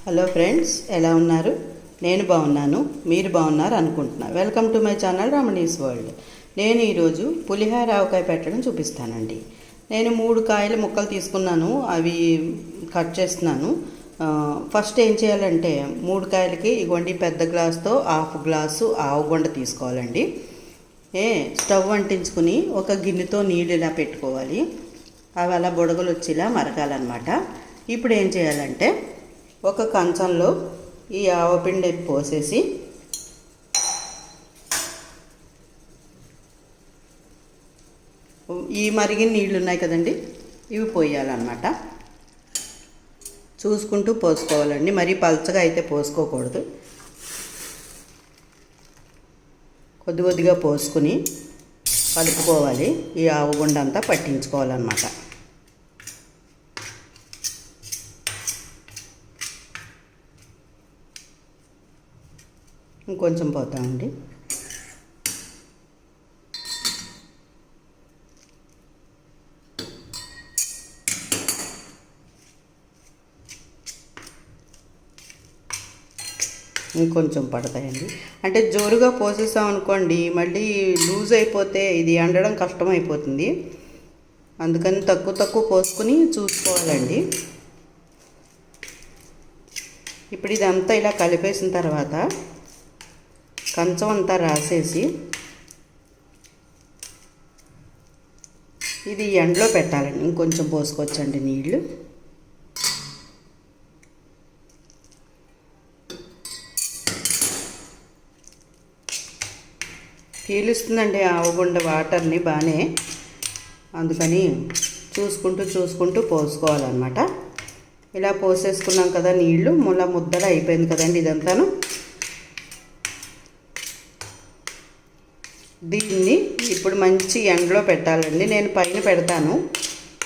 Hello friends, ఎలా ఉన్నారు? నేను బాగున్నాను, మీరు బాగున్నారు అనుకుంటున్నా. Welcome to my channel Ramani's world. నేను ఈరోజు పులిహోర ఆవకాయ పెట్టడం చూపిస్తానండి. నేను 3 కాయల ముక్కలు తీసుకున్నాను, అవి కట్ చేస్తున్నాను. ఫస్ట్ ఏం చేయాలంటే 3 కాయలకి ఇగోండి పెద్ద గ్లాస్తో 1/2 గ్లాసు ఆవుగొండ తీసుకోవాలండి. స్టవ్ అంటించుకుని ఒక గిన్నెతో నీళ్ళు ఇలా పెట్టుకోవాలి. అవి అలా బుడగలు వచ్చేలా మరగాలన్నమాట. ఇప్పుడు ఏం చేయాలంటే ఒక కంచంలో ఈ ఆవపిండి పోసేసి ఈ మరిగిన నీళ్ళు ఉన్నాయి కదండి, ఇవి పోయాలన్నమాట. చూసుకుంటూ పోసుకోవాలండి, మరీ పల్చగా అయితే పోసుకోకూడదు. కొద్ది కొద్దిగా పోసుకుని కలుపుకోవాలి. ఈ ఆవగుండ అంతా పట్టించుకోవాలన్నమాట. ఇంకొంచెం పోతామండి. ఇంకొంచెం పడతాయండి. అంటే జోరుగా పోసేసాం అనుకోండి, మళ్ళీ లూజ్ అయిపోతే ఇది ఎండడం కష్టమైపోతుంది. అందుకని తక్కువ పోసుకుని చూసుకోవాలండి. ఇప్పుడు ఇదంతా ఇలా కలిపేసిన తర్వాత కంచం అంతా రాసేసి ఇది ఎండలో పెట్టాలండి. ఇంకొంచెం పోసుకోవచ్చండి నీళ్ళు. పీలుస్తుందండి ఆవగుండ వాటర్ని బాగానే, అందుకని చూసుకుంటూ పోసుకోవాలన్నమాట. ఇలా పోసేసుకున్నాం కదా నీళ్ళు, ముద్దలా అయిపోయింది కదండి ఇదంతాను. దీన్ని ఇప్పుడు మంచి ఎండలో పెట్టాలండి. నేను పైన పెడతాను.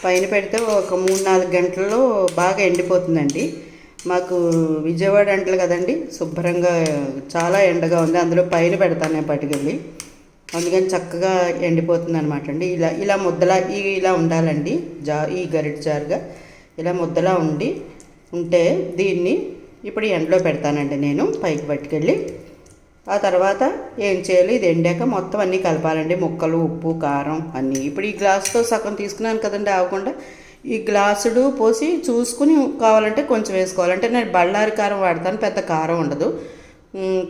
పైన పెడితే ఒక 3-4 గంటల్లో బాగా ఎండిపోతుందండి. మాకు విజయవాడ అంటలు కదండి, శుభ్రంగా చాలా ఎండగా ఉంది. అందులో పైన పెడతాను నేను పట్టుకెళ్ళి, అందుకని చక్కగా ఎండిపోతుంది అనమాట అండి. ఇలా ముద్దలా ఇలా ఉండాలండి. ఈ గరిటె జారుగా ఇలా ముద్దలా ఉంటే దీన్ని ఇప్పుడు ఎండలో పెడతానండి నేను పైకి పట్టుకెళ్ళి. ఆ తర్వాత ఏం చేయాలి, ఇది ఎండాక మొత్తం అన్నీ కలపాలండి. ముక్కలు, ఉప్పు, కారం అన్నీ. ఇప్పుడు ఈ గ్లాసుతో సగం తీసుకున్నాను కదండి ఆవకుండా, ఈ గ్లాసుడు పోసి చూసుకుని కావాలంటే కొంచెం వేసుకోవాలంటే నేను బళ్ళారి కారం వాడతాను, పెద్ద కారం ఉండదు.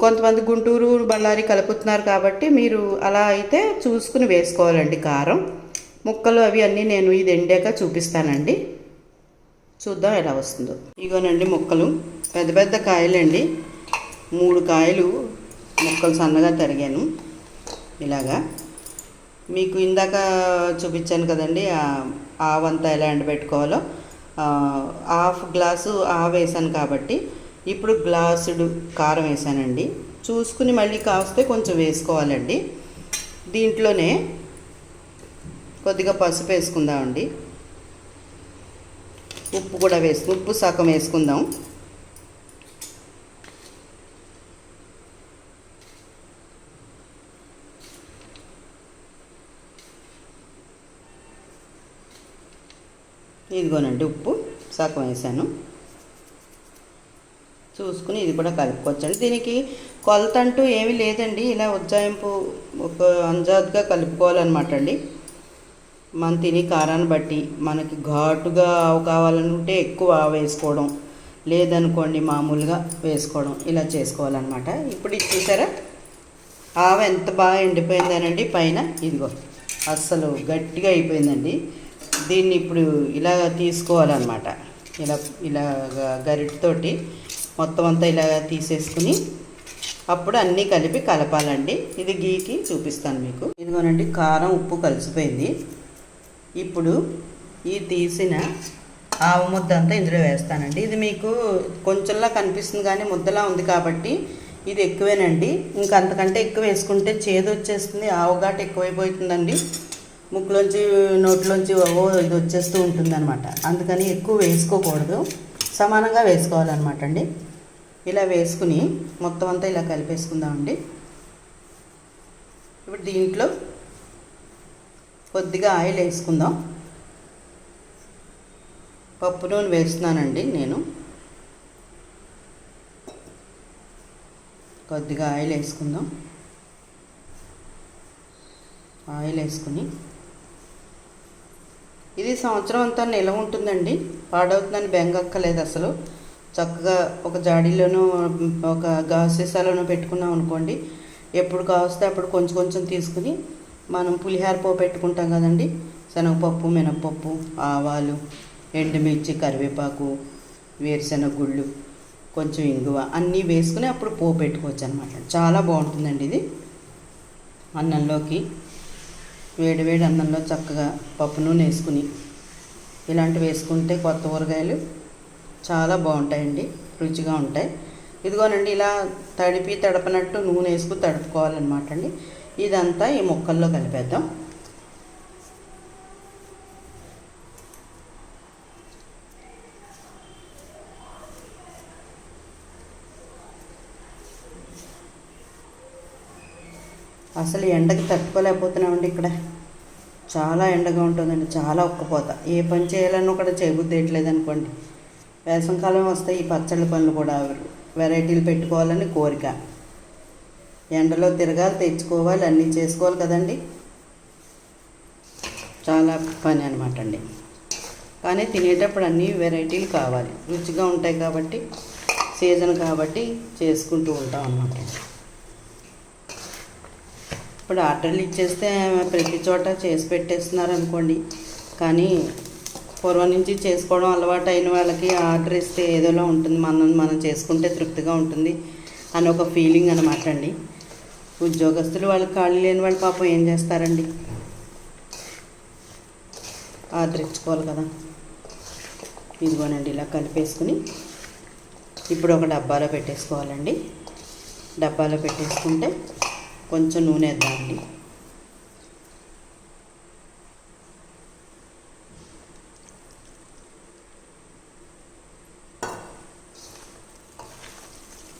కొంతమంది గుంటూరు బళ్ళారి కలుపుతున్నారు కాబట్టి మీరు అలా అయితే చూసుకుని వేసుకోవాలండి కారం. ముక్కలు అవి అన్నీ నేను ఇది ఎండాక చూపిస్తానండి. చూద్దాం ఎలా వస్తుందో. ఇగోనండి ముక్కలు, పెద్ద కాయలండి. 3 కాయలు ముక్కలు సన్నగా తరిగాను ఇలాగా. మీకు ఇందాక చూపించాను కదండి ఆవంతా ఎలా ఎండబెట్టుకోవాలో. 1/2 గ్లాసు ఆవు వేసాను కాబట్టి ఇప్పుడు గ్లాసుడు కారం వేసానండి. చూసుకుని మళ్ళీ కాస్తే కొంచెం వేసుకోవాలండి. దీంట్లోనే కొద్దిగా పసుపు వేసుకుందామండి. ఉప్పు కూడా ఉప్పు సగం వేసుకుందాం. ఇదిగోనండి ఉప్పు సగం వేసాను. చూసుకుని ఇది కూడా కలుపుకోవచ్చండి. దీనికి కొలత అంటూ ఏమీ లేదండి. ఇలా ఉజ్జాయింపు ఒక అంజాదుగా కలుపుకోవాలన్నమాట అండి. మనం తిని కారాన్ని బట్టి మనకి ఘాటుగా ఆవు కావాలనుకుంటే ఎక్కువ ఆవు వేసుకోవడం, లేదనుకోండి మామూలుగా వేసుకోవడం, ఇలా చేసుకోవాలన్నమాట. ఇప్పుడు ఇది చూసారా ఆవు ఎంత బాగా ఎండిపోయిందనండి పైన. ఇదిగో అస్సలు గట్టిగా అయిపోయిందండి. దీన్ని ఇప్పుడు ఇలా తీసుకోవాలన్నమాట. ఇలా గరిటెతోటి మొత్తం అంతా ఇలా తీసేసుకుని అప్పుడు అన్నీ కలిపి కలపాలండి. ఇది గీకి చూపిస్తాను మీకు. ఇదిగోనండి కారం ఉప్పు కలిసిపోయింది. ఇప్పుడు ఈ తీసిన ఆవు ముద్ద అంతా ఇందులో వేస్తానండి. ఇది మీకు కొంచెంలా కనిపిస్తుంది కానీ ముద్దలా ఉంది కాబట్టి ఇది ఎక్కువేనండి. ఇంకా అంతకంటే ఎక్కువ వేసుకుంటే చేదు వచ్చేస్తుంది, ఆవుగాట ఎక్కువైపోతుందండి. ముక్కులోంచి నోట్లోంచి ఇది వచ్చేస్తూ ఉంటుంది అనమాట. అందుకని ఎక్కువ వేసుకోకూడదు, సమానంగా వేసుకోవాలన్నమాట అండి. ఇలా వేసుకుని మొత్తం అంతా ఇలా కలిపేసుకుందామండి. ఇప్పుడు దీంట్లో కొద్దిగా ఆయిల్ వేసుకుందాం. పప్పు నూనె వేస్తున్నానండి నేను. కొద్దిగా ఆయిల్ వేసుకుందాం. ఆయిల్ వేసుకుని ఇది సంవత్సరం అంతా నిల్వ ఉంటుందండి, పాడవుతుందని బెంగక్కలేదు అసలు. చక్కగా ఒక జాడీలోనూ ఒక గాజు సీసాలోనూ పెట్టుకున్నాం అనుకోండి, ఎప్పుడు కావస్తే అప్పుడు కొంచెం కొంచెం తీసుకుని మనం పులిహార పోపు పెట్టుకుంటాం కదండి, శనగపప్పు, మినపప్పు, ఆవాలు, ఎండుమిర్చి, కరివేపాకు, వేరుశనగ గుళ్ళు, కొంచెం ఇంగువ అన్నీ వేసుకుని అప్పుడు పోపు పెట్టుకోవచ్చు అనమాట. చాలా బాగుంటుందండి ఇది. అన్నంలోకి వేడివేడి అన్నంలో చక్కగా పప్పు నూనె వేసుకుని ఇలాంటివి వేసుకుంటే కొత్త ఊరగాయలు చాలా బాగుంటాయండి, రుచిగా ఉంటాయి. ఇదిగోనండి ఇలా తడపనట్టు నూనె వేసుకుని తడుపుకోవాలన్నమాట అండి. ఇదంతా ఈ ముక్కల్లో కలిపేద్దాం. అసలు ఎండకి తట్టుకోలేకపోతున్నామండి, ఇక్కడ చాలా ఎండగా ఉంటుందండి, చాలా ఉక్కపోత. ఏ పని చేయాలన్నా కూడా చేయబుద్ధేయట్లేదు అనుకోండి. వేసవికాలం వస్తే ఈ పచ్చళ్ళ పనులు కూడా వెరైటీలు పెట్టుకోవాలని కోరిక. ఎండలో తిరగాలి, తెచ్చుకోవాలి, అన్నీ చేసుకోవాలి కదండి, చాలా పని అనమాట అండి. కానీ తినేటప్పుడు అన్నీ వెరైటీలు కావాలి, రుచిగా ఉంటాయి కాబట్టి, సీజన్ కాబట్టి చేసుకుంటూ ఉంటాం అన్నమాట. ఇప్పుడు ఆర్డర్లు ఇచ్చేస్తే ప్రతి చోట చేసి పెట్టేస్తున్నారు అనుకోండి, కానీ పూర్వం నుంచి చేసుకోవడం అలవాటు అయిన వాళ్ళకి ఆర్డర్ ఇస్తే ఏదోలా ఉంటుంది, మనం చేసుకుంటే తృప్తిగా ఉంటుంది అని ఒక ఫీలింగ్ అనమాట అండి. ఉద్యోగస్తులు వాళ్ళకి ఖాళీ లేని వాళ్ళు పాపం ఏం చేస్తారండి, ఆర్డర్ ఇచ్చుకోవాలి కదా. ఇదిగోనండి ఇలా కలిపేసుకుని ఇప్పుడు ఒక డబ్బాలో పెట్టేసుకోవాలండి. డబ్బాలో పెట్టేసుకుంటే కొంచెం నూనె వేద్దామండి.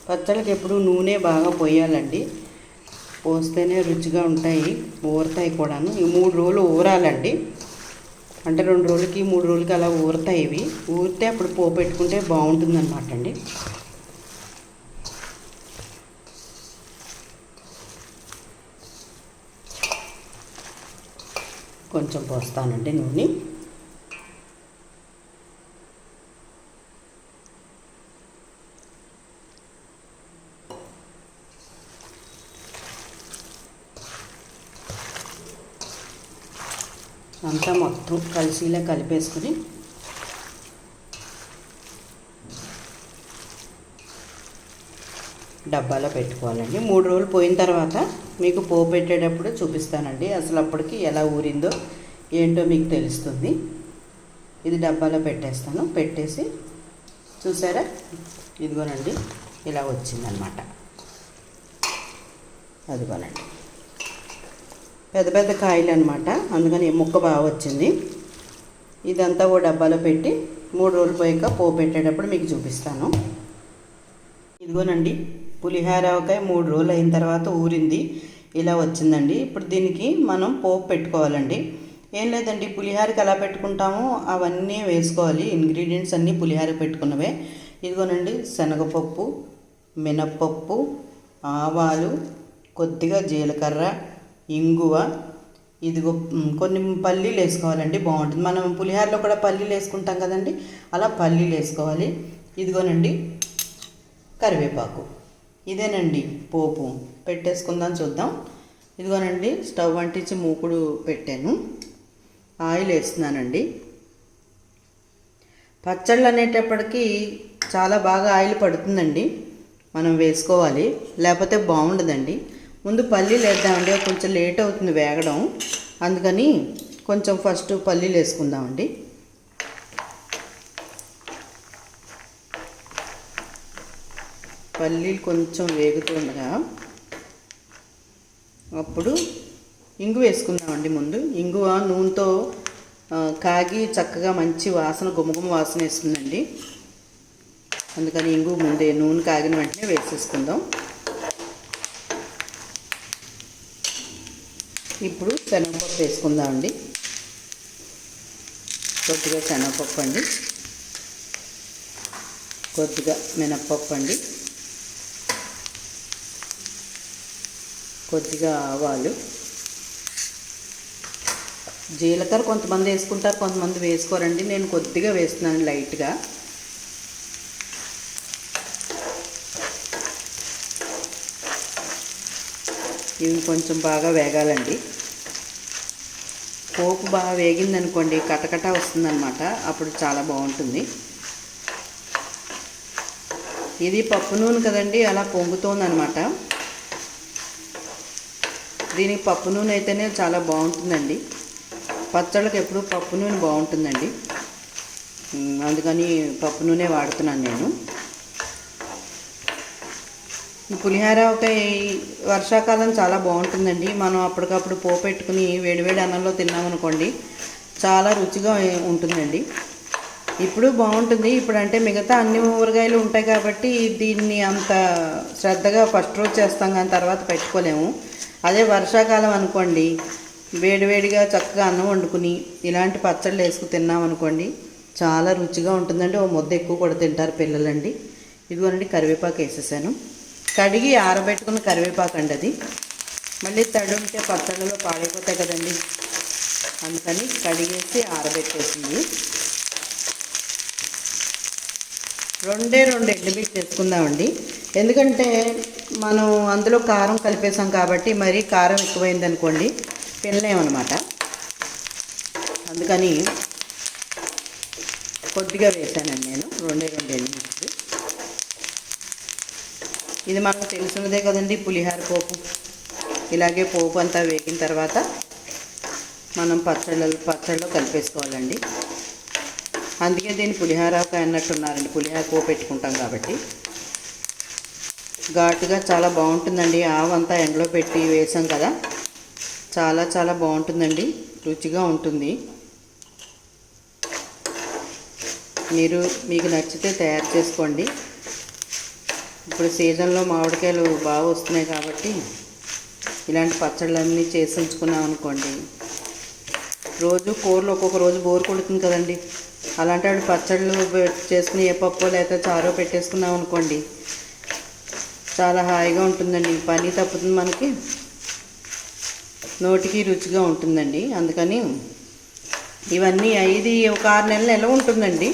పచ్చళ్ళకి ఎప్పుడు నూనె బాగా పోయాలండి, పోస్తేనే రుచిగా ఉంటాయి, ఊరతాయి కూడాను. ఈ 3 రోజులు ఊరాలండి, అంటే 2 రోజులకి 3 రోజులకి అలా ఊరతాయి. ఇవి ఊరితే అప్పుడు పోపు పెట్టుకుంటే బాగుంటుంది అన్నమాట అండి. కొంచెం పోస్తానండి నూనె. అంతా మొత్తం కలిసిలా కలిపేసుకుని డబ్బాలో పెట్టుకోవాలండి. 3 రోజులు పోయిన తర్వాత మీకు పోపు పెట్టేటప్పుడు చూపిస్తానండి, అసలు అప్పటికి ఎలా ఊరిందో ఏంటో మీకు తెలుస్తుంది. ఇది డబ్బాలో పెట్టేస్తాను. పెట్టేసి చూసారా, ఇదిగోనండి ఇలా వచ్చిందనమాట. అదిగోనండి పెద్ద పెద్ద కాయలు అనమాట, అందుకని ముక్క బాగా వచ్చింది. ఇదంతా ఓ డబ్బాలో పెట్టి 3 రోజులు పోయాక పోపు పెట్టేటప్పుడు మీకు చూపిస్తాను. ఇదిగోనండి పులిహార ఆవకాయ 3 రోజులు అయిన తర్వాత ఊరింది, ఇలా వచ్చిందండి. ఇప్పుడు దీనికి మనం పోపు పెట్టుకోవాలండి. ఏం లేదండి, పులిహారకి ఎలా పెట్టుకుంటామో అవన్నీ వేసుకోవాలి. ఇంగ్రీడియంట్స్ అన్నీ పులిహార పెట్టుకున్నవే. ఇదిగోనండి శనగపప్పు, మినప్పప్పు, ఆవాలు, కొద్దిగా జీలకర్ర, ఇంగువ, ఇదిగో కొన్ని పల్లీలు వేసుకోవాలండి, బాగుంటుంది. మనం పులిహారలో కూడా పల్లీలు వేసుకుంటాం కదండి, అలా పల్లీలు వేసుకోవాలి. ఇదిగోనండి కరివేపాకు. ఇదేనండి పోపు. పెట్టేసుకుందాం, చూద్దాం. ఇదిగోనండి స్టవ్ అంటించి మూకుడు పెట్టాను, ఆయిల్ వేస్తున్నానండి. పచ్చళ్ళు అనేటప్పటికీ చాలా బాగా ఆయిల్ పడుతుందండి, మనం వేసుకోవాలి, లేకపోతే బాగుండదండి. ముందు పల్లీలు వేద్దామండి, కొంచెం లేట్ అవుతుంది వేగడం, అందుకని కొంచెం ఫస్ట్ పల్లీలు వేసుకుందామండి. పల్లీలు కొంచెం వేగుతుండగా అప్పుడు ఇంగువ వేసుకుందామండి. ముందు ఇంగువ నూనెతో కాగి చక్కగా మంచి వాసన, గుమగుమ వాసన వేస్తుందండి, అందుకని ఇంగువ ముందే నూనె కాగిన వెంటనే వేసేసుకుందాం. ఇప్పుడు శనగపప్పు వేసుకుందామండి. కొద్దిగా శనగపప్పు అండి, కొద్దిగా మినప్పప్పు అండి, కొద్దిగా ఆవాలు, జీలకర్ర కొంతమంది వేసుకుంటారు, కొంతమంది వేసుకోరండి. నేను కొద్దిగా వేస్తున్నాను లైట్గా. ఇవి కొంచెం బాగా వేగాలండి. పోపు బాగా వేగిందనుకోండి కటకట వస్తుందన్నమాట, అప్పుడు చాలా బాగుంటుంది. ఇది పప్పు నూనె కదండి, అలా పొంగుతోందనమాట. దీనికి పప్పు నూనె అయితేనే చాలా బాగుంటుందండి. పచ్చళ్ళకి ఎప్పుడు పప్పు నూనె బాగుంటుందండి, అందుకని పప్పు నూనె వాడుతున్నాను నేను. ఈ పులిహోర ఒక వర్షాకాలం చాలా బాగుంటుందండి. మనం అప్పటికప్పుడు పోపెట్టుకుని వేడివేడి అన్నంలో తిన్నామనుకోండి చాలా రుచిగా ఉంటుందండి. ఇప్పుడు బాగుంటుంది. ఇప్పుడు అంటే మిగతా అన్ని ఊరగాయలు ఉంటాయి కాబట్టి దీన్ని అంత శ్రద్ధగా ఫస్ట్ రోజు చేస్తాం కానీ తర్వాత పెట్టుకోలేము. అదే వర్షాకాలం అనుకోండి, వేడివేడిగా చక్కగా అన్నం వండుకుని ఇలాంటి పచ్చళ్ళు వేసుకుని తిన్నామనుకోండి చాలా రుచిగా ఉంటుందండి. ఓ ముద్ద ఎక్కువ కూడా తింటారు పిల్లలండి. ఇదిగోనండి కరివేపాకు వేసేసాను. కడిగి ఆరబెట్టుకున్న కరివేపాకు అండి అది. మళ్ళీ తడి ఉంటే పచ్చళ్ళలో పాడైపోతాయి కదండి, అందుకని కడిగేసి ఆరబెట్టేసింది. రెండు ఎండుమిర్చి వేసుకుందామండి. ఎందుకంటే మనం అందులో కారం కలిపేసాం కాబట్టి మరీ కారం ఎక్కువైంది అనుకోండి తినలేమన్నమాట. అందుకని కొద్దిగా వేసానండి నేను, రెండు ఎండుమిర్చి. ఇది మనకు తెలిసినదే కదండి పులిహోర పోపు. ఇలాగే పోపు అంతా వేగిన తర్వాత మనం పచ్చళ్ళలో కలిపేసుకోవాలండి. అందుకే దీన్ని పులిహోరకాయ అన్నట్టున్నారండి, పులిహోర పోపు పెట్టుకుంటాం కాబట్టి. ఘాటుగా చాలా బాగుంటుందండి. ఆవంతా ఎండలో పెట్టి వేసాం కదా, చాలా చాలా బాగుంటుందండి, రుచిగా ఉంటుంది. మీకు నచ్చితే తయారు చేసుకోండి. ఇప్పుడు సీజన్లో మామిడికాయలు బాగా వస్తున్నాయి కాబట్టి ఇలాంటి పచ్చళ్ళన్నీ చేసి ఉంచుకున్నాం అనుకోండి, రోజు కూరలు ఒక్కొక్క రోజు బోర్ కొడుతుంది కదండి. అలాంటి వాడు పచ్చళ్ళు చేసుకుని ఏ పప్పు లేకపోతే చారో పెట్టేసుకున్నాం అనుకోండి చాలా హాయిగా ఉంటుందండి. పని తప్పుతుంది మనకి, నోటికి రుచిగా ఉంటుందండి. అందుకని ఇవన్నీ ఇది ఒక 6 నెలలు నిల్వ ఉంటుందండి.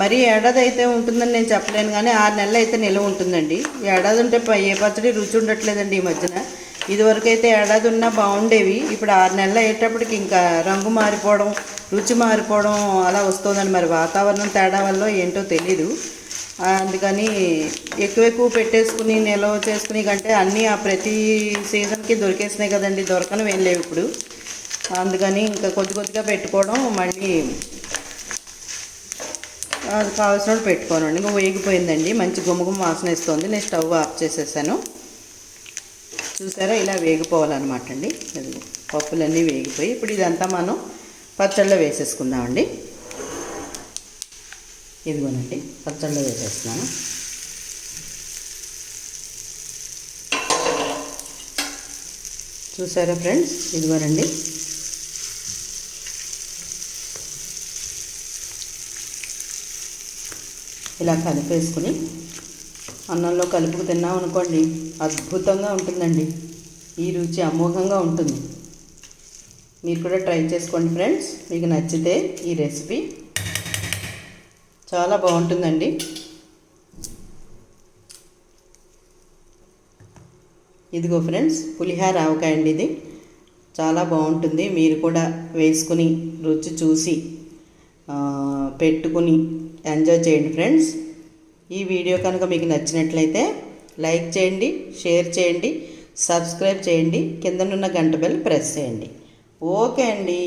మరి ఏడాది అయితే ఉంటుందని నేను చెప్పలేను కానీ 6 నెలలు అయితే నిల్వ ఉంటుందండి. ఏడాది ఉంటే ఏ పచ్చడి రుచి ఉండట్లేదండి ఈ మధ్యన. ఇదివరకు అయితే ఏడాది ఉన్నా బాగుండేవి. ఇప్పుడు 6 నెలలు అయ్యేటప్పటికి ఇంకా రంగు మారిపోవడం, రుచి మారిపోవడం అలా వస్తుందండి. మరి వాతావరణం తేడా వల్ల ఏంటో తెలీదు. అందుకని ఎక్కువ పెట్టేసుకుని నిల్వ చేసుకుని కంటే అన్నీ ఆ ప్రతి సీజన్కి దొరికేసినాయి కదండి, దొరకనివి ఏం లేవు ఇప్పుడు. అందుకని ఇంకా కొద్దిగా పెట్టుకోవడం, మళ్ళీ అది కావాల్సినప్పుడు పెట్టుకోనండి. ఇంకా వేగిపోయిందండి, మంచి గుమగుమ వాసన వేస్తుంది. నేను స్టవ్ ఆఫ్ చేసేసాను. చూసారా, ఇలా వేగిపోవాలన్నమాట అండి. పప్పులన్నీ వేగిపోయి ఇప్పుడు ఇదంతా మనం పచ్చళ్ళలో వేసేసుకుందామండి. ఇదిగోనండి పచ్చళ్ళలో వేసేస్తున్నాను. చూసారా ఫ్రెండ్స్, ఇదిగోనండి. ఇలా కలిపేసుకుని అన్నంలో కలుపుకు తిన్నాం అనుకోండి అద్భుతంగా ఉంటుందండి. ఈ రుచి అమోఘంగా ఉంటుంది. మీరు కూడా ట్రై చేసుకోండి ఫ్రెండ్స్. మీకు నచ్చితే ఈ రెసిపీ చాలా బాగుంటుందండి. ఇదిగో ఫ్రెండ్స్, పులిహోర ఆవకాయ అండి. ఇది చాలా బాగుంటుంది. మీరు కూడా వేసుకుని రుచి చూసి పెట్టుకుని ఎంజాయ్ చేయండి ఫ్రెండ్స్. ఈ వీడియో కనుక మీకు నచ్చినట్లయితే లైక్ చేయండి, షేర్ చేయండి, సబ్స్క్రైబ్ చేయండి, కిందనున్న గంట బెల్ ప్రెస్ చేయండి. ఓకే అండి.